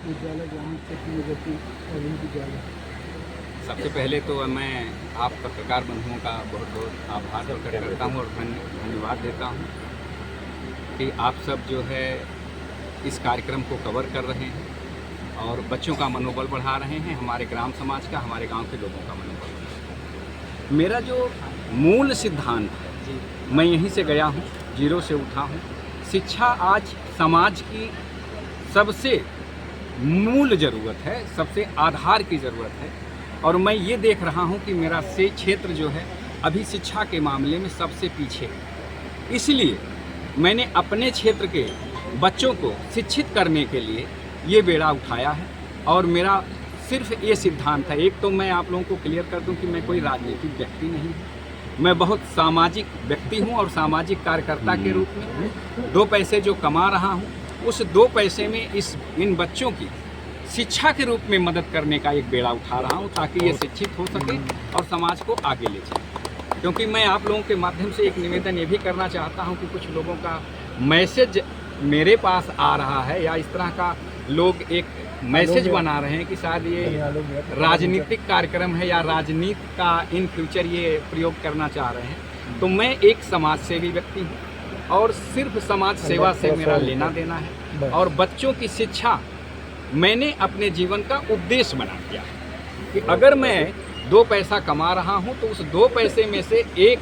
विद्यालय ग्रामीण क्षेत्र निगति प्राथमिक विद्यालय। सबसे पहले तो मैं आप पत्रकार बंधुओं का बहुत बहुत आभार प्रकट करता हूँ और धन्यवाद देता हूँ कि आप सब जो है इस कार्यक्रम को कवर कर रहे हैं और बच्चों का मनोबल बढ़ा रहे हैं, हमारे ग्राम समाज का, हमारे गांव के लोगों का मनोबल बढ़ा रहे हैं। मेरा जो मूल सिद्धांत है, मैं यहीं से गया हूँ, जीरो से उठा हूँ। शिक्षा आज समाज की सबसे मूल ज़रूरत है, सबसे आधार की ज़रूरत है और मैं ये देख रहा हूँ कि मेरा से क्षेत्र जो है अभी शिक्षा के मामले में सबसे पीछे है। इसलिए मैंने अपने क्षेत्र के बच्चों को शिक्षित करने के लिए ये बेड़ा उठाया है और मेरा सिर्फ ये सिद्धांत है। एक तो मैं आप लोगों को क्लियर कर दूं कि मैं कोई राजनीतिक व्यक्ति नहीं हूँ, मैं बहुत सामाजिक व्यक्ति हूँ और सामाजिक कार्यकर्ता के रूप में 2 पैसे जो कमा रहा हूँ उस 2 पैसे में इन बच्चों की शिक्षा के रूप में मदद करने का एक बेड़ा उठा रहा हूँ ताकि ये शिक्षित हो सके और समाज को आगे ले चले। क्योंकि मैं आप लोगों के माध्यम से एक निवेदन ये भी करना चाहता हूँ कि कुछ लोगों का मैसेज मेरे पास आ रहा है या इस तरह का लोग एक मैसेज बना रहे हैं कि शायद ये राजनीतिक कार्यक्रम है या राजनीति का इन फ्यूचर ये प्रयोग करना चाह रहे हैं। तो मैं एक समाज सेवी व्यक्ति हूँ और सिर्फ समाज सेवा से मेरा लेना देना है और बच्चों की शिक्षा मैंने अपने जीवन का उद्देश्य बना दिया कि अगर मैं 2 पैसा कमा रहा हूँ तो उस 2 पैसे में से 1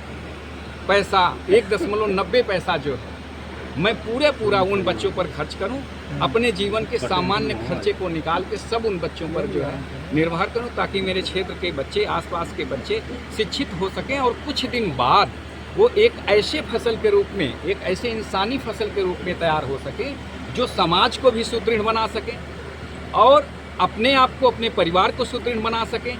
पैसा 1.90 पैसा जो है मैं पूरा उन बच्चों पर खर्च करूं, अपने जीवन के सामान्य खर्चे को निकाल के सब उन बच्चों पर जो है निर्भर करूं ताकि मेरे क्षेत्र के बच्चे, आसपास के बच्चे शिक्षित हो सकें और कुछ दिन बाद वो एक ऐसे फसल के रूप में, एक ऐसे इंसानी फसल के रूप में तैयार हो सके जो समाज को भी सुदृढ़ बना सके और अपने आप को, अपने परिवार को सुदृढ़ बना सके,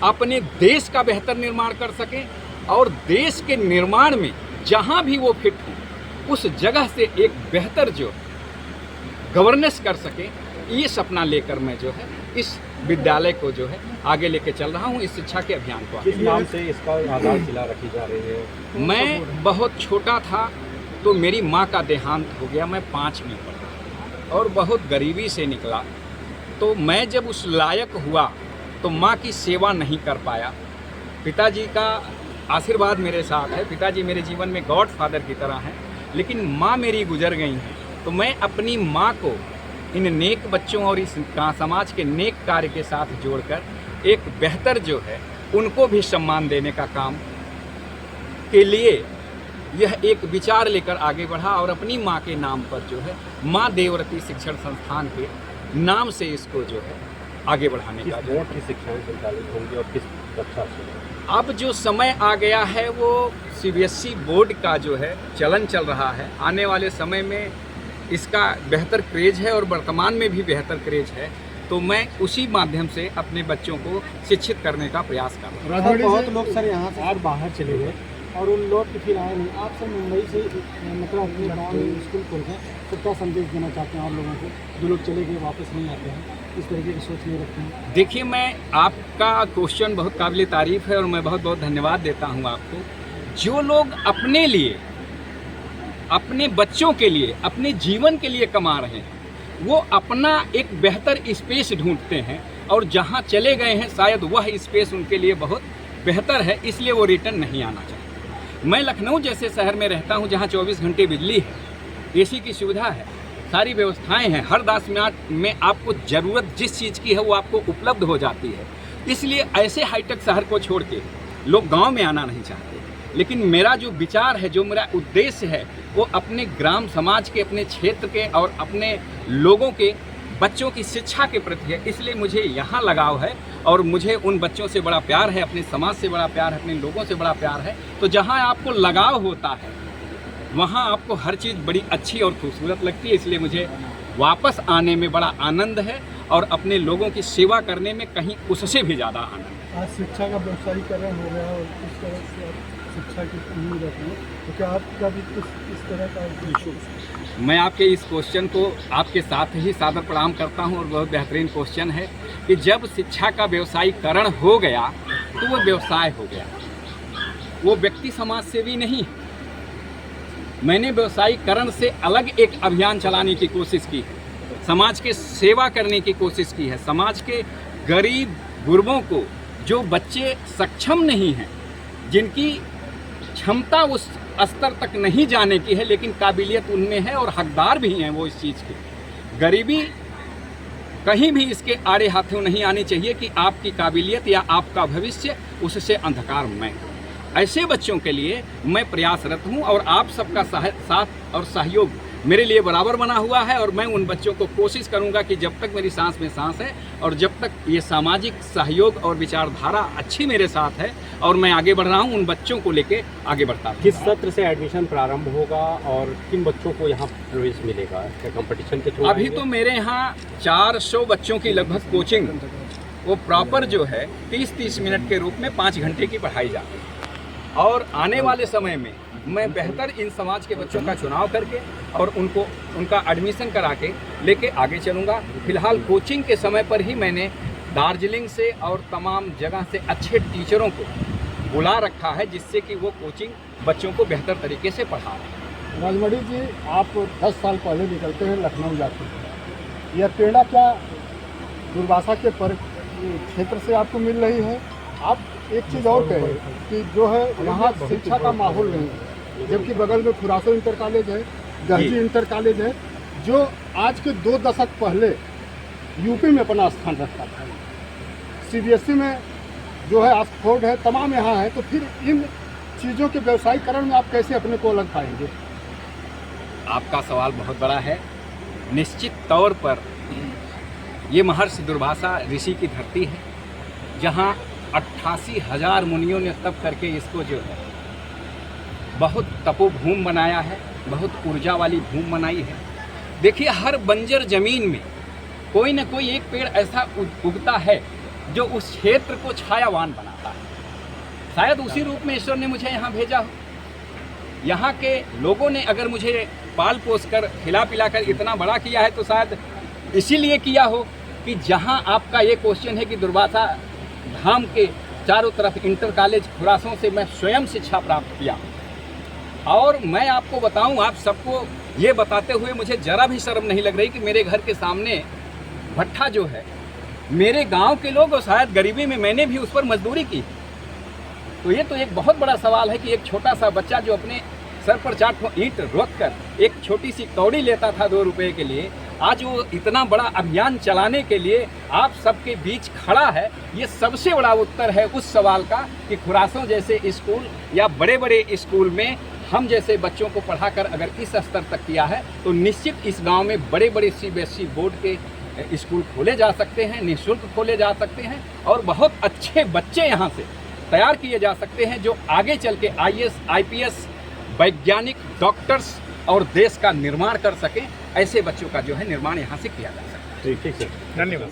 अपने देश का बेहतर निर्माण कर सके और देश के निर्माण में जहाँ भी वो फिट हो उस जगह से एक बेहतर जो गवर्नेंस कर सके, ये सपना लेकर मैं जो है इस विद्यालय को जो है आगे लेके चल रहा हूँ, इस शिक्षा के अभियान को। किस नाम से इसका आधारशिला रखी जा रही है? मैं बहुत छोटा था तो मेरी माँ का देहांत हो गया, मैं 5 में पढ़ा और बहुत गरीबी से निकला। तो मैं जब उस लायक हुआ तो माँ की सेवा नहीं कर पाया। पिताजी का आशीर्वाद मेरे साथ है, पिताजी मेरे जीवन में गॉड फादर की तरह हैं, लेकिन माँ मेरी गुजर गई हैं। तो मैं अपनी माँ को इन नेक बच्चों और इस समाज के नेक कार्य के साथ जोड़कर एक बेहतर जो है उनको भी सम्मान देने का काम के लिए यह एक विचार लेकर आगे बढ़ा और अपनी माँ के नाम पर जो है माँ देवव्रती शिक्षण संस्थान के नाम से इसको जो है आगे बढ़ाने का जो बोर्ड की शिक्षाएं संचालित होंगी और किस कक्षा से? अब जो समय आ गया है वो CBSE बोर्ड का जो है चलन चल रहा है। आने वाले समय में इसका बेहतर क्रेज है और वर्तमान में भी बेहतर क्रेज है, तो मैं उसी माध्यम से अपने बच्चों को शिक्षित करने का प्रयास कर रहा हूँ। बहुत लोग सर यहाँ से बाहर चले गए और उन लोग फिर आए नहीं। आप सर मुंबई से मतलब अपने गाँव में स्कूल खोल के तो क्या संदेश देना चाहते हैं आप लोगों को जो लोग चले गए वापस नहीं आते हैं, इस तरीके की सोच नहीं रखते हैं? देखिए, मैं आपका क्वेश्चन बहुत काबिल तारीफ़ है और मैं बहुत बहुत धन्यवाद देता हूँ आपको। जो लोग अपने लिए, अपने बच्चों के लिए, अपने जीवन के लिए कमा रहे हैं वो अपना एक बेहतर स्पेस ढूंढते हैं और जहाँ चले गए हैं शायद वह स्पेस उनके लिए बहुत बेहतर है, इसलिए वो रिटर्न नहीं आना चाहते। मैं लखनऊ जैसे शहर में रहता हूँ जहाँ 24 घंटे बिजली है, AC की सुविधा है, सारी व्यवस्थाएं हैं, हर 10 मिनट में आपको ज़रूरत जिस चीज़ की है वो आपको उपलब्ध हो जाती है। इसलिए ऐसे हाईटेक शहर को छोड़ के लोग गांव में आना नहीं चाहते। लेकिन मेरा जो विचार है, जो मेरा उद्देश्य है वो अपने ग्राम समाज के, अपने क्षेत्र के और अपने लोगों के बच्चों की शिक्षा के प्रति है। इसलिए मुझे यहाँ लगाव है और मुझे उन बच्चों से बड़ा प्यार है, अपने समाज से बड़ा प्यार है, अपने लोगों से बड़ा प्यार है। तो जहाँ आपको लगाव होता है वहाँ आपको हर चीज़ बड़ी अच्छी और खूबसूरत लगती है। इसलिए मुझे वापस आने में बड़ा आनंद है और अपने लोगों की सेवा करने में कहीं उससे भी ज़्यादा आनंद है। आज शिक्षा का व्यवसायीकरण हो गया और इस तरह से शिक्षा की उम्मीद रहती है, तो क्या आपका भी कुछ इस तरह का इशू? मैं आपके इस क्वेश्चन को आपके साथ ही सादर प्रणाम करता हूं और बहुत बेहतरीन क्वेश्चन है कि जब शिक्षा का व्यवसायीकरण हो गया तो वो व्यवसाय हो गया, वो व्यक्ति समाज सेवी नहीं। मैंने व्यवसायीकरण से अलग एक अभियान चलाने की कोशिश की समाज के सेवा करने की कोशिश की है। समाज के गरीब गुरबों को, जो बच्चे सक्षम नहीं हैं, जिनकी क्षमता उस स्तर तक नहीं जाने की है, लेकिन काबिलियत उनमें है और हकदार भी हैं वो इस चीज़ के। गरीबी कहीं भी इसके आड़े हाथों नहीं आनी चाहिए कि आपकी काबिलियत या आपका भविष्य उससे अंधकारमय। ऐसे बच्चों के लिए मैं प्रयासरत हूं और आप सबका साथ और सहयोग मेरे लिए बराबर बना हुआ है। और मैं उन बच्चों को कोशिश करूंगा कि जब तक मेरी सांस में सांस है और जब तक ये सामाजिक सहयोग और विचारधारा अच्छी मेरे साथ है और मैं आगे बढ़ रहा हूं, उन बच्चों को लेके आगे बढ़ता हूं। किस सत्र से एडमिशन प्रारंभ होगा और किन बच्चों को यहाँ प्रवेश मिलेगा? क्या कंपटीशन के थ्रू? अभी तो मेरे यहाँ 400 बच्चों की लगभग कोचिंग, वो प्रॉपर जो है 30-30 मिनट के रूप में 5 घंटे की पढ़ाई जाती है। और आने वाले समय में मैं बेहतर इन समाज के बच्चों का चुनाव करके और उनका एडमिशन करा के लेके आगे चलूँगा। फिलहाल कोचिंग के समय पर ही मैंने दार्जिलिंग से और तमाम जगह से अच्छे टीचरों को बुला रखा है, जिससे कि वो कोचिंग बच्चों को बेहतर तरीके से पढ़ा रहे हैं। राजमणि जी, आप 10 साल पहले निकलते हैं, लखनऊ जाते हैं। यह प्रेरणा क्या दुर्वासा के क्षेत्र से आपको मिल रही है? आप एक चीज़ और कहें कि जो है यहाँ शिक्षा का माहौल नहीं है, जबकि बगल में खुरासो इंटर कॉलेज है, गंजी इंटर कॉलेज है, जो आज के 2 दशक पहले यूपी में अपना स्थान रखता था। सीबीएसई में जो है ऑक्सफोर्ड है, तमाम यहाँ है। तो फिर इन चीज़ों के व्यवसायीकरण में आप कैसे अपने को अलग पाएंगे? आपका सवाल बहुत बड़ा है। निश्चित तौर पर ये महर्षि दुर्वासा ऋषि की धरती है, जहाँ 88,000 मुनियों ने तप करके इसको जो है बहुत तपोभूमि बनाया है, बहुत ऊर्जा वाली भूमि बनाई है। देखिए, हर बंजर जमीन में कोई न कोई एक पेड़ ऐसा उगता है जो उस क्षेत्र को छायावान बनाता है। शायद उसी रूप में ईश्वर ने मुझे यहाँ भेजा हो। यहाँ के लोगों ने अगर मुझे पाल पोस कर खिला पिला कर इतना बड़ा किया है, तो शायद इसीलिए किया हो कि जहाँ आपका ये क्वेश्चन है कि दुर्वासा धाम के चारों तरफ इंटर कॉलेज खुरासों से मैं स्वयं शिक्षा प्राप्त किया। और मैं आपको बताऊं, आप सबको ये बताते हुए मुझे जरा भी शर्म नहीं लग रही कि मेरे घर के सामने भट्ठा जो है, मेरे गांव के लोग, और शायद गरीबी में मैंने भी उस पर मजदूरी की। तो ये तो एक बहुत बड़ा सवाल है कि एक छोटा सा बच्चा जो अपने सर पर 4 ईंट रख कर एक छोटी सी कौड़ी लेता था 2 रुपए के लिए, आज वो इतना बड़ा अभियान चलाने के लिए आप सबके बीच खड़ा है। ये सबसे बड़ा उत्तर है उस सवाल का कि खुरासों जैसे स्कूल या बड़े बड़े स्कूल में हम जैसे बच्चों को पढ़ाकर अगर इस स्तर तक किया है, तो निश्चित इस गांव में बड़े बड़े सीबीएसई बोर्ड के स्कूल खोले जा सकते हैं, निःशुल्क खोले जा सकते हैं, और बहुत अच्छे बच्चे यहाँ से तैयार किए जा सकते हैं जो आगे चल के IAS, IPS, वैज्ञानिक, डॉक्टर्स और देश का निर्माण कर सकें। ऐसे बच्चों का जो है निर्माण यहाँ से किया जा सकता है। ठीक सर, धन्यवाद।